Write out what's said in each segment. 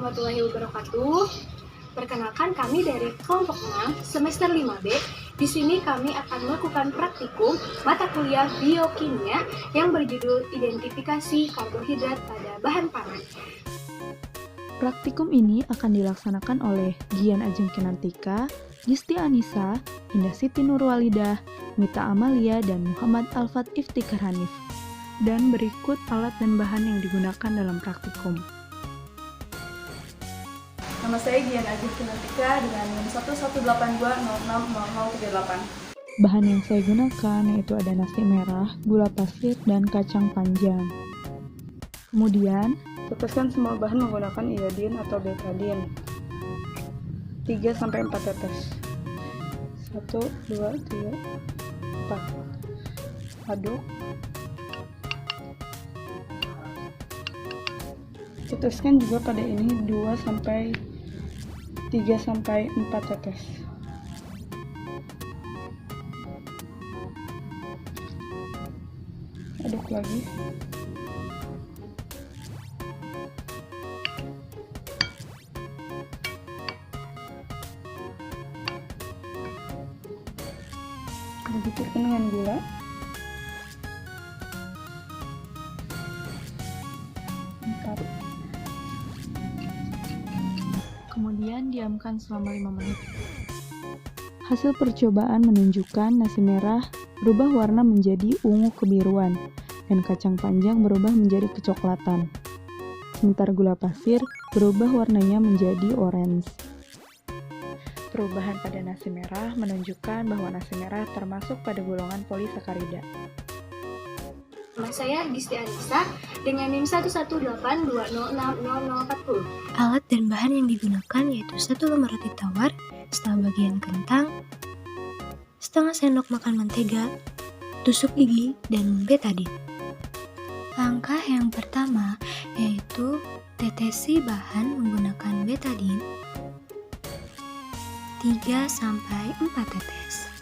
warahmatullahi wabarakatuh. Perkenalkan, kami dari kelompok 6 semester 5B. Di sini kami akan melakukan praktikum mata kuliah biokimia yang berjudul identifikasi karbohidrat pada bahan pangan. Praktikum ini akan dilaksanakan oleh Gian Ajeng Kinantika, Gisti Anissa, Indah Siti Nurwalidah, Mita Amalia, dan Muhammad Alfat Iftikar Hanif. Dan berikut alat dan bahan yang digunakan dalam praktikum. Nama saya Gian Ajeng Kinantika dengan NIM 11820600038. Bahan yang saya gunakan yaitu ada nasi merah, gula pasir, dan kacang panjang. Kemudian, Teteskan semua bahan menggunakan iodin atau betadin 3-4 tetes. 1, 2, 3, 4. Aduk. Teteskan juga pada ini 3-4 tetes. Aduk lagi. Dicampurkan dengan gula. kemudian diamkan selama 5 menit. Hasil percobaan menunjukkan nasi merah berubah warna menjadi ungu kebiruan dan kacang panjang berubah menjadi kecoklatan. Sementara gula pasir berubah warnanya menjadi orange. Perubahan pada nasi merah menunjukkan bahwa nasi merah termasuk pada golongan polisakarida. Nama saya Gisti Anissa dengan NIM 11820600040. Alat dan bahan yang digunakan yaitu 1 lembar roti tawar, setengah bagian kentang, setengah sendok makan mentega, tusuk gigi, dan betadin. Langkah yang pertama yaitu tetesi bahan menggunakan betadin 3-4 tetes.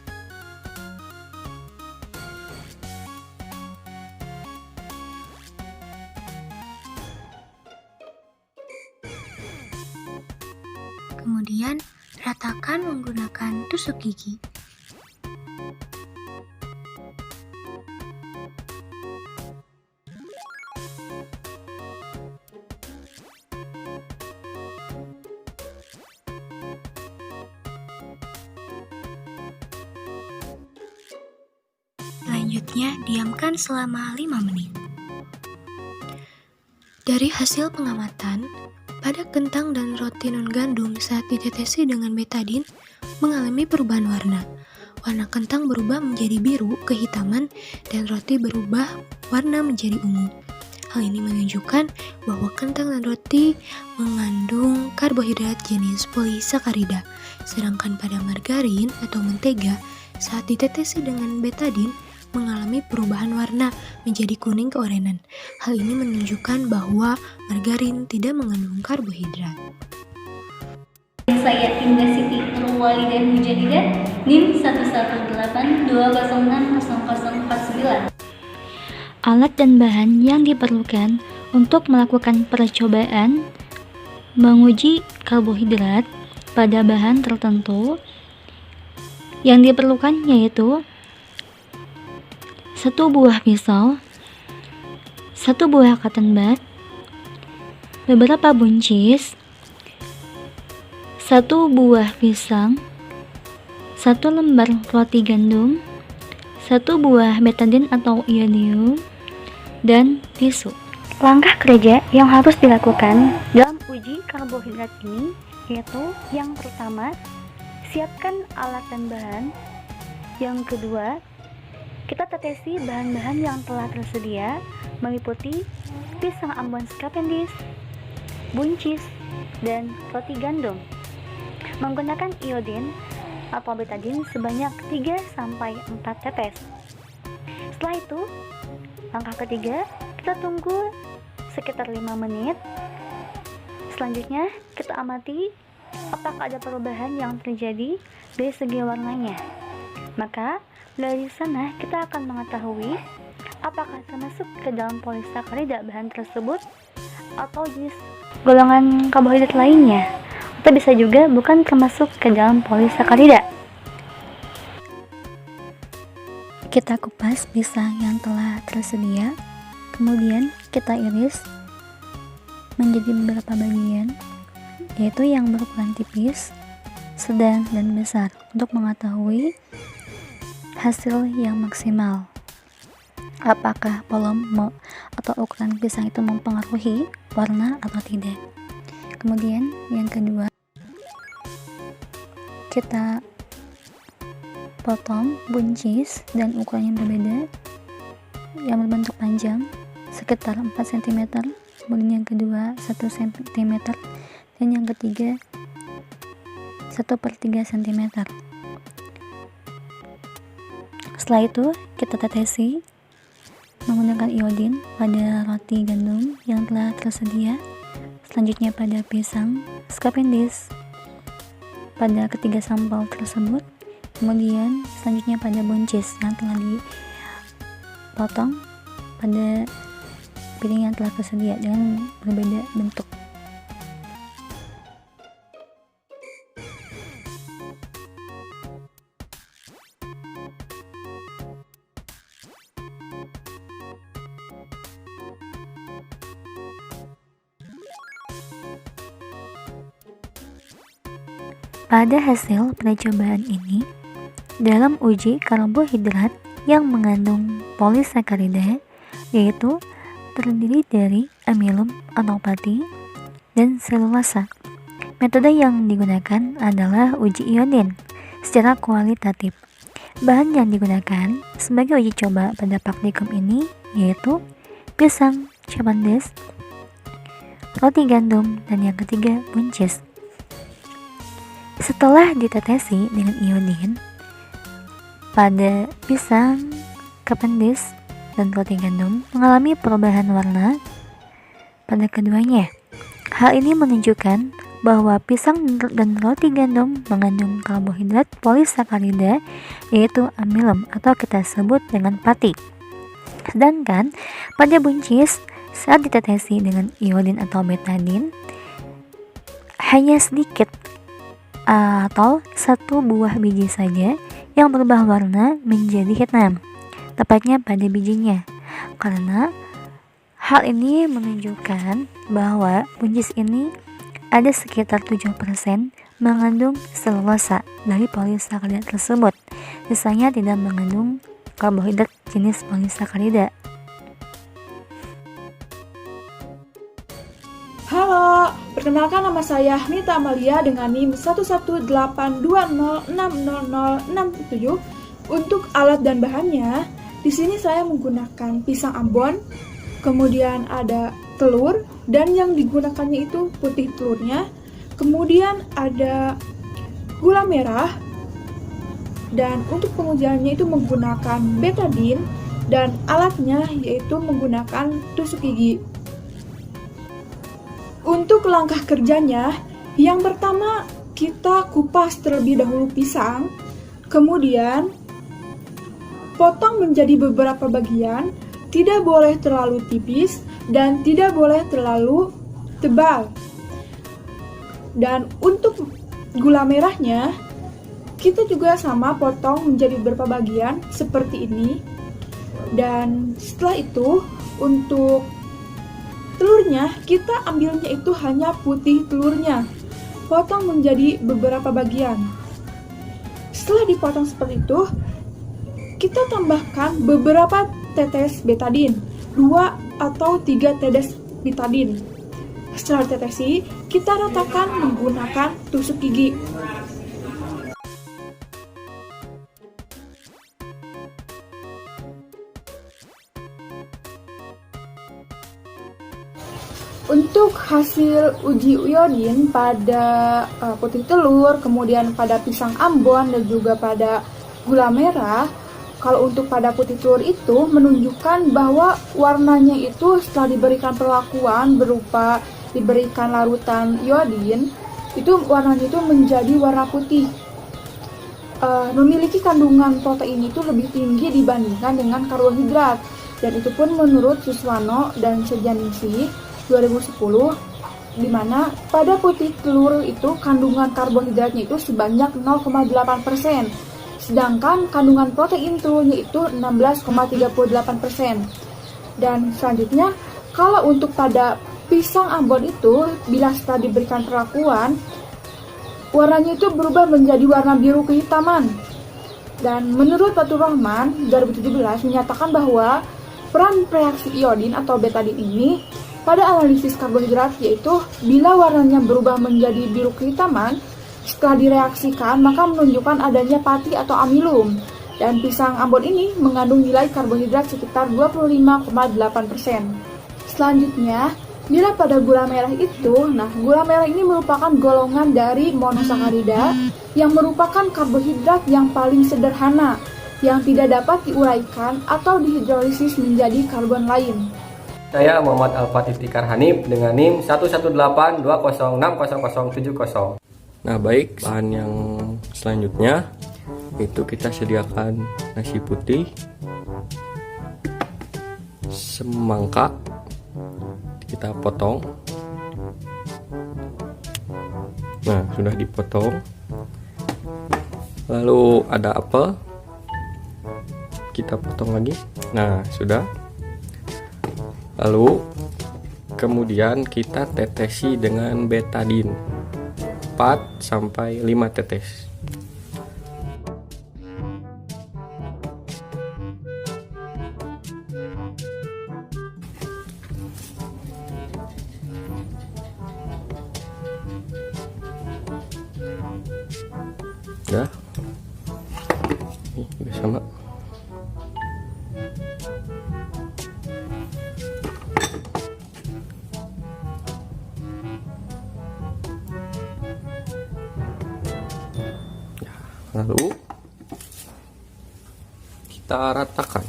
Kemudian ratakan menggunakan tusuk gigi. Selanjutnya, diamkan selama 5 menit. Dari hasil pengamatan, pada kentang dan roti non-gandum saat ditetesi dengan betadin mengalami perubahan warna. Warna kentang berubah menjadi biru kehitaman dan roti berubah warna menjadi ungu. Hal ini menunjukkan bahwa kentang dan roti mengandung karbohidrat jenis polisakarida, sedangkan pada margarin atau mentega saat ditetesi dengan betadin mengalami perubahan warna menjadi kuning keorenan. Hal ini menunjukkan bahwa margarin tidak mengandung karbohidrat. Saya Indah Siti Nurwalidah Mujadidah, NIM 11820600049. Alat dan bahan yang diperlukan untuk melakukan percobaan menguji karbohidrat pada bahan tertentu yang diperlukan yaitu 1 buah pisau, 1 buah cotton bud, beberapa buncis, 1 buah pisang, 1 lembar roti gandum, 1 buah betadin atau iodium, dan tisu. Langkah kerja yang harus dilakukan dalam uji karbohidrat ini yaitu yang pertama, siapkan alat dan bahan. Yang kedua, kita tetesi bahan-bahan yang telah tersedia meliputi pisang Ambon Cavendish, buncis, dan roti gandum. Menggunakan iodin atau betadin sebanyak 3-4 tetes. Setelah itu, langkah ketiga, kita tunggu sekitar 5 menit. Selanjutnya, kita amati apakah ada perubahan yang terjadi dari segi warnanya. Maka, dari sana kita akan mengetahui apakah termasuk ke dalam polisakarida bahan tersebut atau jenis golongan karbohidrat lainnya, atau bisa juga bukan termasuk ke dalam polisakarida. Kita kupas pisang yang telah tersedia, kemudian kita iris menjadi beberapa bagian, yaitu yang berukuran tipis, sedang, dan besar untuk mengetahui hasil yang maksimal. Apakah volume atau ukuran pisang itu mempengaruhi warna atau tidak. Kemudian yang kedua, kita potong buncis dan ukuran yang berbeda, yang berbentuk panjang sekitar 4 cm, kemudian yang kedua 1 cm, dan yang ketiga 1/3 cm. Setelah itu kita tetesi menggunakan iodin pada roti gandum yang telah tersedia, selanjutnya pada pisang Skapendis pada ketiga sampel tersebut, kemudian selanjutnya pada buncis yang telah dipotong pada piring yang telah tersedia dengan berbeda bentuk. Pada hasil percobaan ini, dalam uji karbohidrat yang mengandung polisakarida, yaitu terdiri dari amilum atau pati dan selulasa, metode yang digunakan adalah uji iodin secara kualitatif. Bahan yang digunakan sebagai uji coba pada praktikum ini yaitu pisang Skapendis, roti gandum, dan yang ketiga buncis. Setelah ditetesi dengan iodin pada pisang Skapendis dan roti gandum mengalami perubahan warna pada keduanya. Hal ini menunjukkan bahwa pisang dan roti gandum mengandung karbohidrat polisakarida yaitu amilum atau kita sebut dengan pati. Sedangkan pada buncis saat ditetesi dengan iodin atau betadin hanya sedikit atau 1 buah biji saja yang berubah warna menjadi hitam, tepatnya pada bijinya. Karena hal ini menunjukkan bahwa buncis ini ada sekitar 7% mengandung selulosa dari polisakarida tersebut. Sisanya tidak mengandung karbohidrat jenis polisakarida. Halo, perkenalkan nama saya Nita Amalia dengan NIM 11820600067. Untuk alat dan bahannya, di sini saya menggunakan pisang Ambon, kemudian ada telur, dan yang digunakannya itu putih telurnya, kemudian ada gula merah, dan untuk pengujiannya itu menggunakan betadin, dan alatnya yaitu menggunakan tusuk gigi. Untuk langkah kerjanya, yang pertama kita kupas terlebih dahulu pisang, kemudian potong menjadi beberapa bagian, tidak boleh terlalu tipis dan tidak boleh terlalu tebal. Dan untuk gula merahnya, kita juga sama potong menjadi beberapa bagian seperti ini. Dan setelah itu, untuk telurnya, kita ambilnya itu hanya putih telurnya, potong menjadi beberapa bagian. Setelah dipotong seperti itu, kita tambahkan beberapa tetes betadin, 2 atau 3 tetes betadin. Setelah ditetesi, kita ratakan menggunakan tusuk gigi. Untuk hasil uji iodin pada putih telur, kemudian pada pisang Ambon, dan juga pada gula merah, kalau untuk pada putih telur itu menunjukkan bahwa warnanya itu setelah diberikan perlakuan berupa diberikan larutan iodin, itu warnanya itu menjadi warna putih. Memiliki kandungan protein itu lebih tinggi dibandingkan dengan karbohidrat, dan itu pun menurut Suswano dan Sejanisi 2010 di mana pada putih telur itu kandungan karbohidratnya itu sebanyak 0,8%, sedangkan kandungan protein telurnya itu 16,38%. Dan selanjutnya, kalau untuk pada pisang Ambon itu, bila setelah diberikan perlakuan, warnanya itu berubah menjadi warna biru kehitaman. Dan menurut Fathur Rahman 2017 menyatakan bahwa peran reaksi iodin atau betadin ini pada analisis karbohidrat, yaitu bila warnanya berubah menjadi biru kehitaman setelah direaksikan, maka menunjukkan adanya pati atau amilum. Dan pisang Ambon ini mengandung nilai karbohidrat sekitar 25,8%. Selanjutnya, bila pada gula merah itu, gula merah ini merupakan golongan dari monosakarida yang merupakan karbohidrat yang paling sederhana, yang tidak dapat diuraikan atau dihidrolisis menjadi karbon lain. Saya Muhammad Al-Fatih Tikar Hanif dengan NIM 11820600070. Nah baik, bahan yang selanjutnya itu kita sediakan nasi putih, semangka, kita potong. Nah sudah dipotong. Lalu ada apel, kita potong lagi. Nah sudah. Lalu kemudian kita tetesi dengan betadin 4-5 tetes. Ya. Ini udah sama. Lalu kita ratakan.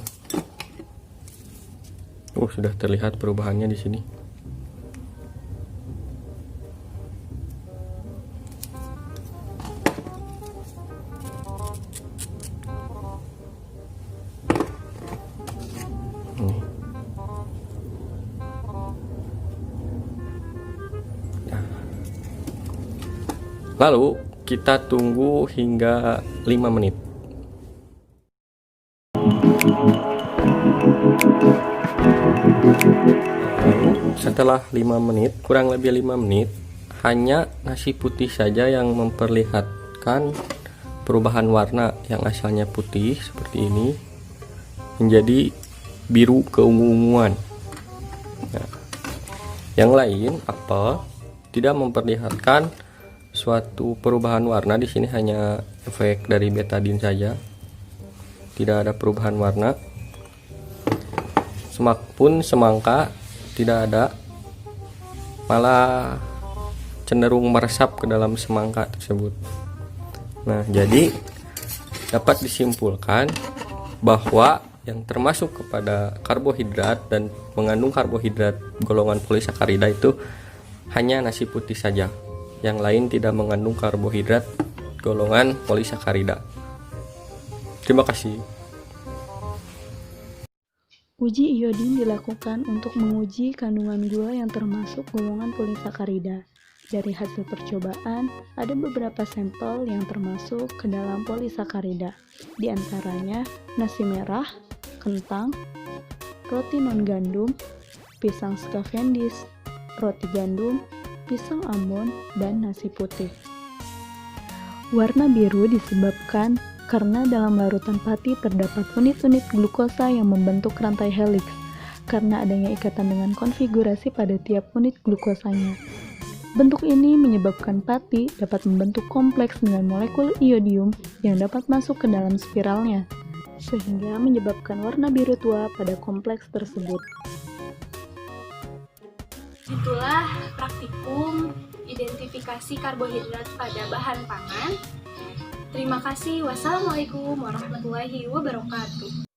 Sudah terlihat perubahannya di sini. Nih. Nah. Lalu kita tunggu hingga 5 menit. Setelah 5 menit, kurang lebih 5 menit, hanya nasi putih saja yang memperlihatkan perubahan warna yang asalnya putih seperti ini menjadi biru keungu-unguan. Nah, yang lain apel tidak memperlihatkan suatu perubahan warna. Di sini hanya efek dari betadin saja, tidak ada perubahan warna. Semak pun semangka tidak ada, malah cenderung meresap ke dalam semangka tersebut. Nah, jadi dapat disimpulkan bahwa yang termasuk kepada karbohidrat dan mengandung karbohidrat golongan polisakarida itu hanya nasi putih saja. Yang lain tidak mengandung karbohidrat golongan polisakarida. Terima kasih. Uji iodin dilakukan untuk menguji kandungan gula yang termasuk golongan polisakarida. Dari hasil percobaan, ada beberapa sampel yang termasuk ke dalam polisakarida. Di antaranya nasi merah, kentang, roti non-gandum, pisang Cavendish, roti gandum, pisang Ambon, dan nasi putih. Warna biru disebabkan karena dalam larutan pati terdapat unit-unit glukosa yang membentuk rantai heliks, karena adanya ikatan dengan konfigurasi pada tiap unit glukosanya. Bentuk ini menyebabkan pati dapat membentuk kompleks dengan molekul iodium yang dapat masuk ke dalam spiralnya, sehingga menyebabkan warna biru tua pada kompleks tersebut. Itulah praktikum identifikasi karbohidrat pada bahan pangan. Terima kasih. Wassalamualaikum warahmatullahi wabarakatuh.